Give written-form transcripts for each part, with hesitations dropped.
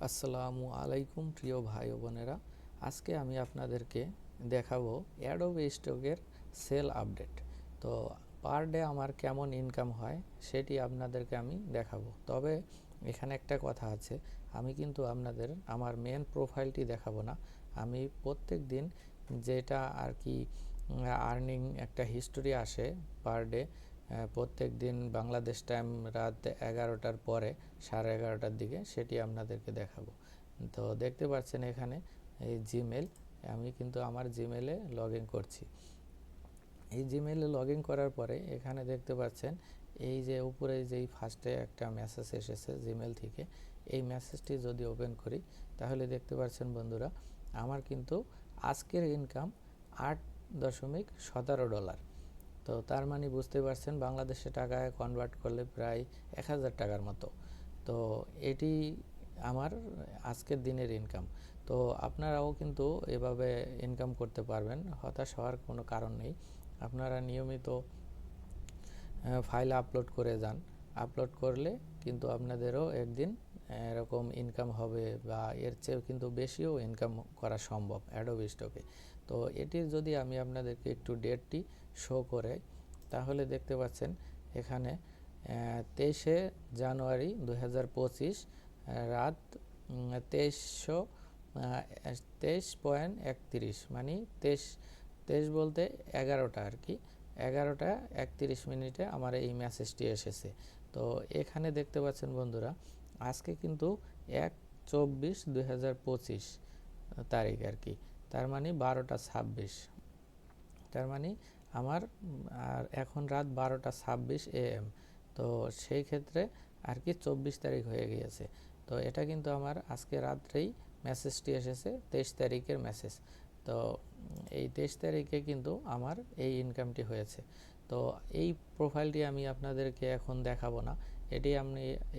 আসসালামু আলাইকুম প্রিয় ভাই ও বোনেরা, আজকে আমি আপনাদেরকে দেখাবো অ্যাডোবে স্টকের সেল আপডেট। তো পার ডে আমার কেমন ইনকাম হয় সেটি আপনাদেরকে আমি দেখাবো। তবে এখানে একটা কথা আছে, আমি কিন্তু আপনাদের আমার মেন প্রোফাইলটি দেখাবো না। আমি প্রত্যেক দিন যেটা আর কি আর্নিং একটা হিস্টোরি আসে পার ডে, প্রত্যেক দিন বাংলাদেশ টাইম রাত 11টার পরে 11:30টার দিকে সেটি আপনাদেরকে দেখাবো। তো দেখতে পাচ্ছেন এখানে এই জিমেল, আমি কিন্তু আমার জিমেলে লগ ইন করছি। এই জিমেলে লগ ইন করার পরে এখানে দেখতে পাচ্ছেন এই যে উপরে যেই ফার্স্টে একটা মেসেজ এসেছে জিমেল থেকে, এই মেসেজটি যদি ওপেন করি তাহলে দেখতে পাচ্ছেন বন্ধুরা, আমার কিন্তু আজকের ইনকাম $8.17। তো তার মানে বুঝতে পারছেন বাংলাদেশে টাকায় কনভার্ট করলে প্রায় 1000 টাকার মতো। তো এটি আমার আজকের দিনের ইনকাম। তো আপনারাও কিন্তু এভাবে ইনকাম করতে পারবেন, হতাশ হওয়ার কোনো কারণ নেই। আপনারা নিয়মিত ফাইল আপলোড করে যান, আপলোড করলে কিন্তু আপনাদেরও একদিন এরকম ইনকাম হবে বা এর চেয়েও কিন্তু বেশিও ইনকাম করা সম্ভব অ্যাডোবি স্টকে। তো এটির যদি আমি আপনাদেরকে একটু ডেটটি শো করে, তাহলে দেখতে পাচ্ছেন এখানে 23শে জানুয়ারি 2025 রাত 23:31, মানে 23 বলতে 11টা আর কি, 11:31 আমার এই মেসেজটি এসেছে। তো এখানে দেখতে পাচ্ছেন বন্ধুরা, আজকে কিন্তু 1/24/2025 তারিখ আর কি, তার মানে 12:26, তার মানে আমার আর এখন রাত 12:26 AM। তো সেই ক্ষেত্রে আর কি 24 তারিখ হয়ে গিয়েছে। তো এটা কিন্তু আমার আজকে রাত্রেই মেসেজটি এসেছে, 23 তারিখের মেসেজ। তো এই 23 তারিখে কিন্তু আমার এই ইনকামটি হয়েছে। তো এই প্রোফাইলটি আমি আপনাদেরকে এখন দেখাবো না,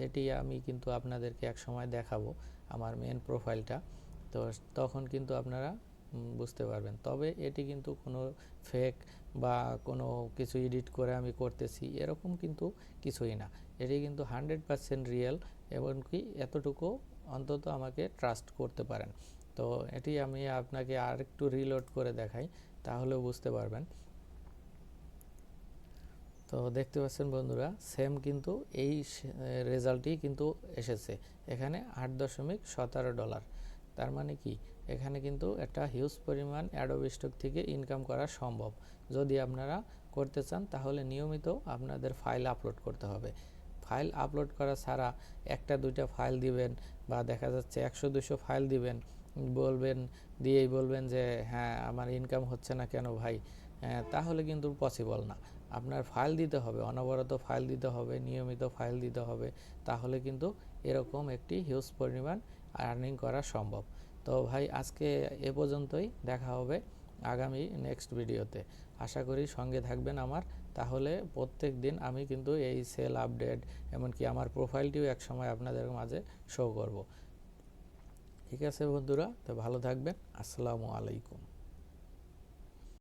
এটি আমি কিন্তু আপনাদেরকে এক সময় দেখাবো, আমার মেন প্রোফাইলটা। তো তখন কিন্তু আপনারা বুঝতে পারবেন। তবে এটি কিন্তু কোনো ফেক বা কোনো কিছু এডিট করে আমি করতেছি এরকম কিন্তু কিছুই না, এটি কিন্তু 100% রিয়েল, এমনকি এতটুকু অন্তত আমাকে ট্রাস্ট করতে পারেন। তো এটি আমি আপনাকে আর একটু রিলোড করে দেখাই, তাহলেও বুঝতে পারবেন। তো দেখতে পাচ্ছেন বন্ধুরা, সেম কিন্তু এই রেজাল্টই কিন্তু এসেছে এখানে $8.17। তার মানে কি, এখানে কিন্তু একটা হিউজ পরিমাণ অ্যাডোবি স্টক থেকে ইনকাম করা সম্ভব। যদি আপনারা করতে চান তাহলে নিয়মিত আপনাদের ফাইল আপলোড করতে হবে। ফাইল আপলোড করা ছাড়া একটা দুইটা ফাইল দিবেন বা দেখা যাচ্ছে 100-200 ফাইল দিবেন, বলবেন যে হ্যাঁ আমার ইনকাম হচ্ছে না কেন ভাই, তাহলে কিন্তু পসিবল না। আপনার ফাইল দিতে হবে, অনবরত ফাইল দিতে হবে, নিয়মিত ফাইল দিতে হবে, তাহলে কিন্তু এরকম একটি হিউজ পরিমাণ আর্নিং করা সম্ভব। তো ভাই আজকে এ পর্যন্তই, দেখা হবে আগামী নেক্সট ভিডিওতে। আশা করি সঙ্গে থাকবেন আমার, তাহলে প্রত্যেক দিন আমি কিন্তু এই সেল আপডেট, এমনকি আমার প্রোফাইলটিও একসময় আপনাদের মাঝে শো করব। ঠিক আছে বন্ধুরা, তো ভালো থাকবেন। আসসালামু আলাইকুম।